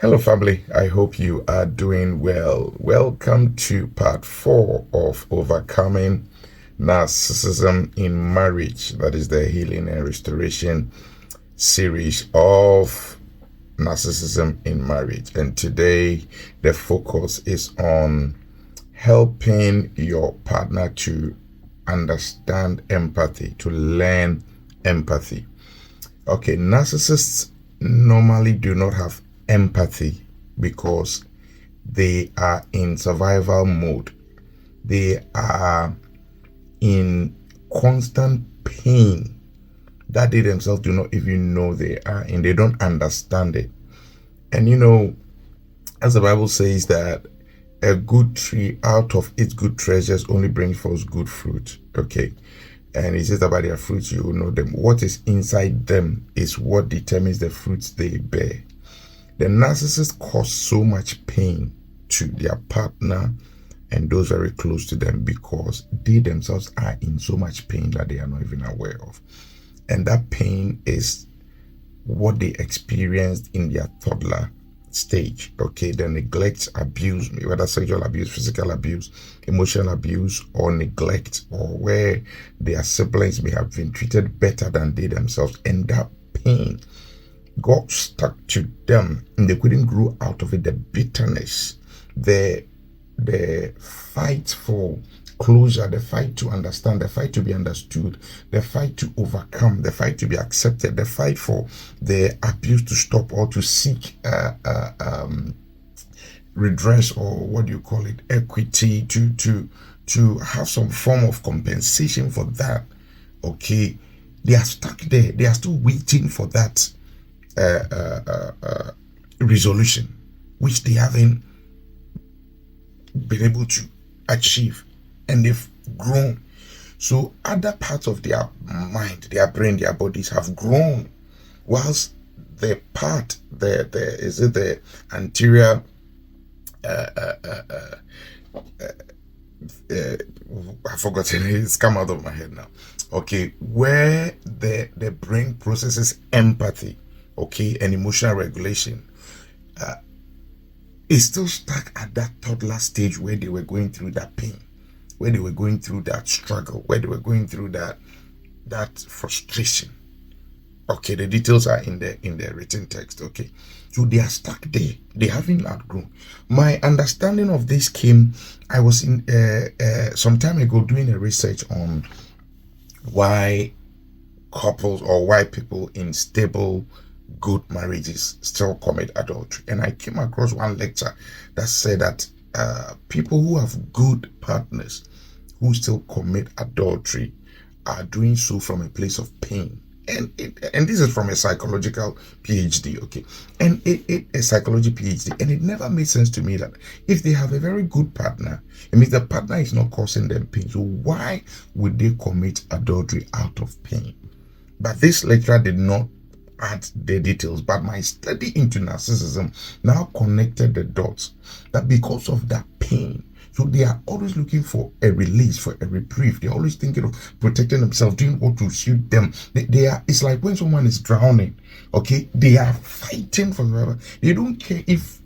Hello, family. I hope you are doing well. Welcome to part 4 of Overcoming Narcissism in Marriage. That is the Healing and Restoration series of Narcissism in Marriage. And today, the focus is on helping your partner to understand empathy, to learn empathy. Okay, narcissists normally do not have empathy because they are in survival mode. They are in constant pain that they themselves do not even know they are in. They don't understand it. And as the Bible says that a good tree out of its good treasures only brings forth good fruit. Okay. And it says about their fruits, you will know them. What is inside them is what determines the fruits they bear. The narcissist cause so much pain to their partner and those very close to them because they themselves are in so much pain that they are not even aware of. And that pain is what they experienced in their toddler stage. Okay, the neglect, abuse, whether sexual abuse, physical abuse, emotional abuse, or neglect, or where their siblings may have been treated better than they themselves, and that pain got stuck to them and they couldn't grow out of it. The bitterness, the fight for closure, the fight to understand, the fight to be understood, the fight to overcome, the fight to be accepted, the fight for the abuse to stop or to seek redress, or what do you call it, equity, to have some form of compensation for that. Okay, they are stuck there. They are still waiting for that resolution, which they haven't been able to achieve, and they've grown. So other parts of their mind, their brain, their bodies have grown, whilst the part, the anterior I've forgotten, it's come out of my head now. Okay, where the brain processes empathy, okay, and emotional regulation, is still stuck at that toddler stage where they were going through that pain, where they were going through that struggle, where they were going through that frustration. Okay, the details are in the written text. Okay, so they are stuck there. They haven't outgrown. My understanding of this came, I was in some time ago doing a research on why couples, or why people in stable, good marriages still commit adultery. And I came across one lecture that said that people who have good partners who still commit adultery are doing so from a place of pain. And this is from a psychological PhD, okay, and a psychology PhD, and it never made sense to me that if they have a very good partner, it means the partner is not causing them pain. So why would they commit adultery out of pain? But this lecturer did not add the details. But my study into narcissism now connected the dots that because of that pain, so they are always looking for a release, for a reprieve. They're always thinking of protecting themselves, doing what will suit them. They are. It's like when someone is drowning. Okay, they are fighting for survival. They don't care if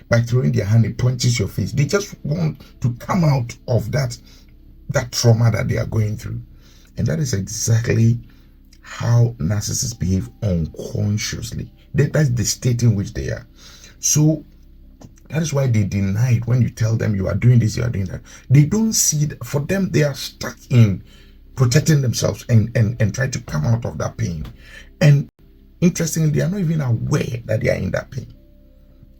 by throwing their hand it punches your face. They just want to come out of that trauma that they are going through, and that is exactly how narcissists behave unconsciously. That's the state in which they are. So that is why they deny it when you tell them you are doing this, you are doing that. They don't see that. For them, they are stuck in protecting themselves and try to come out of that pain. And interestingly, they are not even aware that they are in that pain.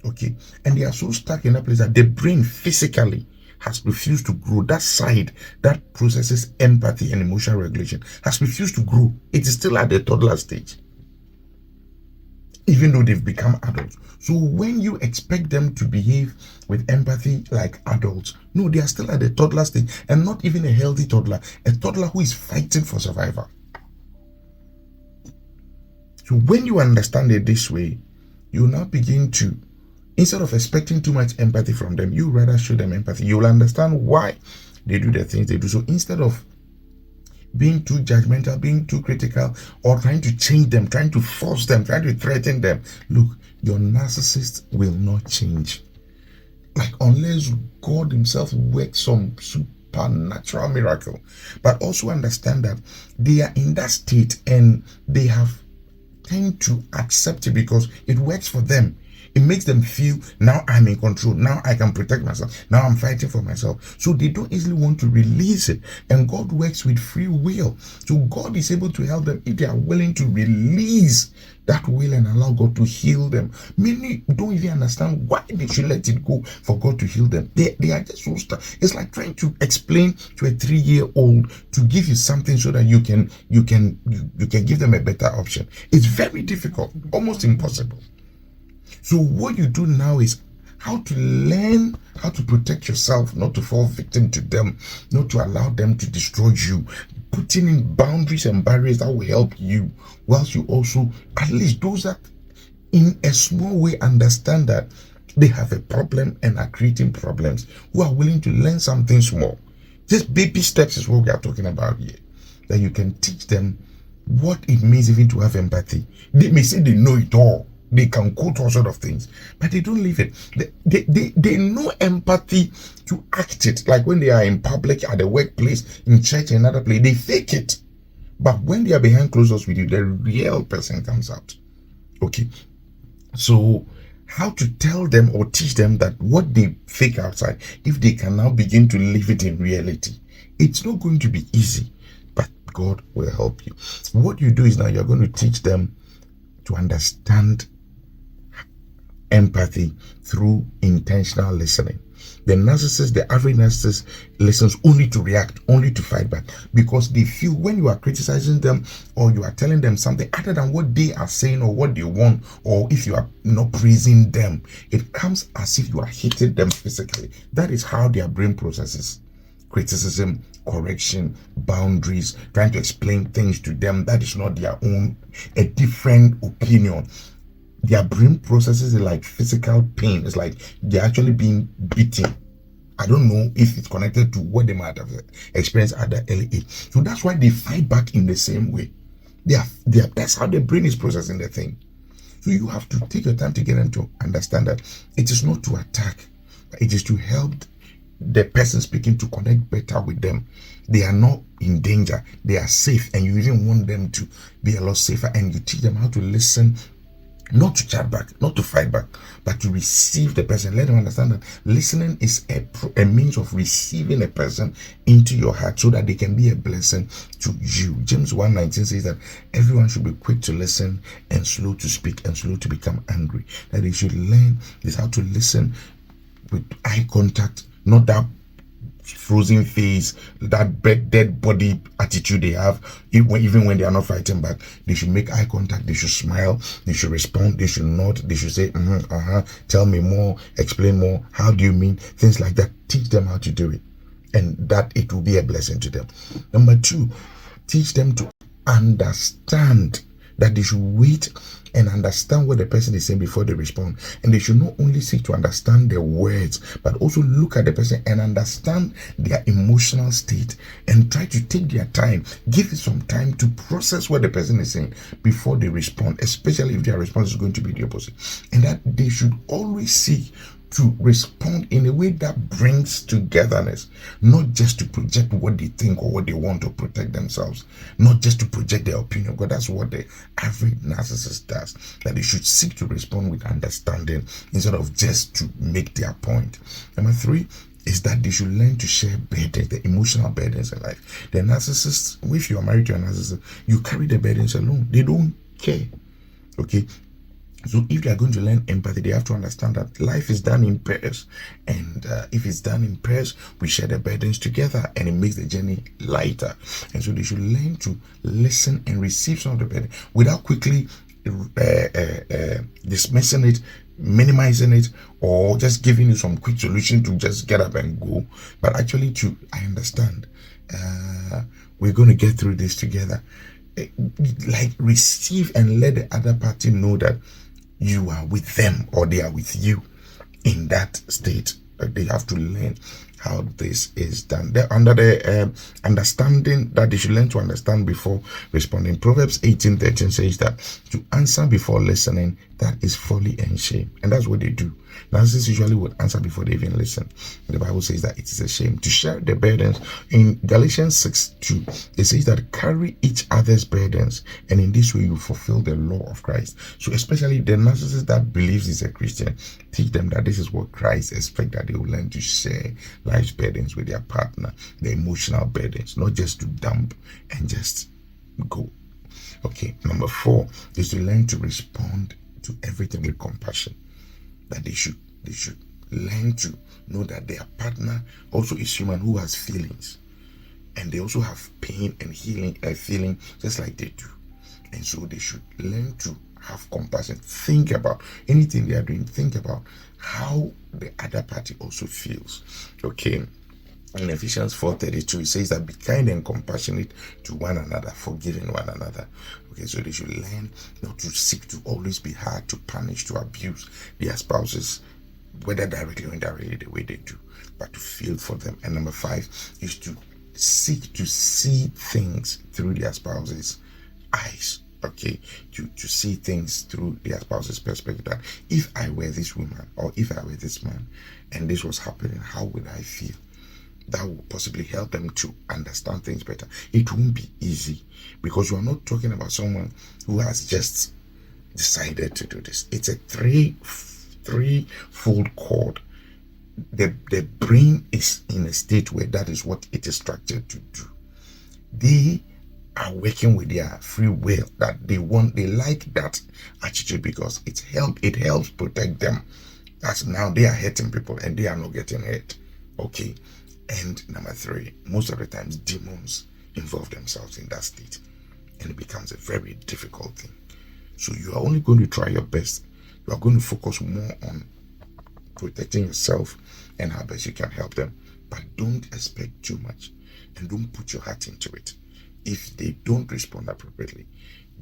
Okay. And they are so stuck in that place that the brain physically has refused to grow. That side that processes empathy and emotional regulation has refused to grow. It is still at the toddler stage, even though they've become adults. So when you expect them to behave with empathy like adults, no, they are still at the toddler stage, and not even a healthy toddler, a toddler who is fighting for survival. So when you understand it this way, you now begin to, instead of expecting too much empathy from them, you rather show them empathy. You will understand why they do the things they do. So instead of being too judgmental, being too critical, or trying to change them, trying to force them, trying to threaten them. Look, your narcissist will not change. Like, unless God himself works some supernatural miracle. But also understand that they are in that state and they have tend to accept it because it works for them. It makes them feel, now I'm in control. Now I can protect myself. Now I'm fighting for myself. So they don't easily want to release it. And God works with free will. So God is able to help them if they are willing to release that will and allow God to heal them. Many don't even understand why they should let it go for God to heal them. They are just so stuck. It's like trying to explain to a 3-year-old to give you something so that you can give them a better option. It's very difficult, almost impossible. So what you do now is how to learn how to protect yourself, not to fall victim to them, not to allow them to destroy you. Putting in boundaries and barriers that will help you, whilst you also, at least those that in a small way understand that they have a problem and are creating problems, who are willing to learn something small. Just baby steps is what we are talking about here. That you can teach them what it means even to have empathy. They may say they know it all. They can quote all sort of things, but they don't live it. They know empathy to act it. Like when they are in public, at the workplace, in church, another place, they fake it. But when they are behind closed doors with you, the real person comes out. Okay. So how to tell them or teach them that what they fake outside, if they can now begin to live it in reality, it's not going to be easy, but God will help you. What you do is now you're going to teach them to understand empathy through intentional listening. The narcissist, the average narcissist, listens only to react, only to fight back, because they feel when you are criticizing them or you are telling them something other than what they are saying or what they want, or if you are not praising them, it comes as if you are hitting them physically. That is how their brain processes criticism, correction, boundaries, trying to explain things to them that is not their own, a different opinion. Their brain processes it like physical pain. It's like they're actually being beaten. I don't know if it's connected to what they might have experienced at the early age. So that's why they fight back in the same way. That's how the brain is processing the thing. So you have to take your time to get them to understand that it is not to attack, but it is to help the person speaking to connect better with them. They are not in danger. They are safe, and you even want them to be a lot safer. And you teach them how to listen, not to chat back, not to fight back, but to receive the person. Let them understand that listening is a means of receiving a person into your heart so that they can be a blessing to you. James 1:19 says that everyone should be quick to listen and slow to speak and slow to become angry. That they should learn is how to listen with eye contact, not that frozen face, that dead body attitude they have. Even when they are not fighting back, they should make eye contact, they should smile, they should respond, they should nod, they should say tell me more, explain more, how do you mean, things like that. Teach them how to do it, and that it will be a blessing to them. Number 2, teach them to understand that they should wait and understand what the person is saying before they respond. And they should not only seek to understand their words, but also look at the person and understand their emotional state and try to take their time, give it some time to process what the person is saying before they respond, especially if their response is going to be the opposite. And that they should always seek to respond in a way that brings togetherness, not just to project what they think or what they want to protect themselves, not just to project their opinion, because that's what the average narcissist does. That they should seek to respond with understanding instead of just to make their point. Number 3 is that they should learn to share burdens, the emotional burdens in life. The narcissists, if you are married to a narcissist, you carry the burdens alone. They don't care. Okay. So if they are going to learn empathy, they have to understand that life is done in pairs. And if it's done in pairs, we share the burdens together and it makes the journey lighter. And so they should learn to listen and receive some of the burden without quickly dismissing it, minimizing it, or just giving you some quick solution to just get up and go. But actually I understand. We're going to get through this together. Like receive and let the other party know that you are with them or they are with you in that state. They have to learn how this is done. Under the understanding that they should learn to understand before responding. Proverbs 18:13 says that to answer before listening, that is folly and shame. And that's what they do. Narcissists usually would answer before they even listen. The Bible says that it is a shame to share the burdens. In Galatians 6:2, it says that carry each other's burdens, and in this way you fulfill the law of Christ. So especially the narcissist that believes he's a Christian, teach them that this is what Christ expects, that they will learn to share life's burdens with their partner, the emotional burdens, not just to dump and just go. Okay, number 4 is to learn to respond to everything with compassion. That they should learn to know that their partner also is human, who has feelings, and they also have pain and feeling just like they do. And so they should learn to have compassion. Think about anything they are doing. Think about how the other party also feels. Okay. In Ephesians 4:32, it says that be kind and compassionate to one another, forgiving one another. Okay, so they should learn not to seek to always be hard, to punish, to abuse their spouses, whether directly or indirectly, the way they do, but to feel for them. And number 5 is to seek to see things through their spouse's eyes. Okay, to see things through their spouse's perspective, that if I were this woman or if I were this man and this was happening, how would I feel? That will possibly help them to understand things better. It won't be easy because you are not talking about someone who has just decided to do this. It's a threefold cord. The brain is in a state where that is what it is structured to do. They are working with their free will, that they like that attitude because it helps protect them. That's now they are hurting people and they are not getting hurt. Okay. And number 3, most of the times demons involve themselves in that state, and it becomes a very difficult thing. So you are only going to try your best. You are going to focus more on protecting yourself and how best you can help them, but don't expect too much and don't put your heart into it. If they don't respond appropriately,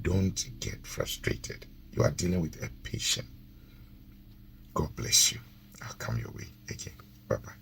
don't get frustrated. You are dealing with a patient. God bless you. I'll come your way again. Bye-bye.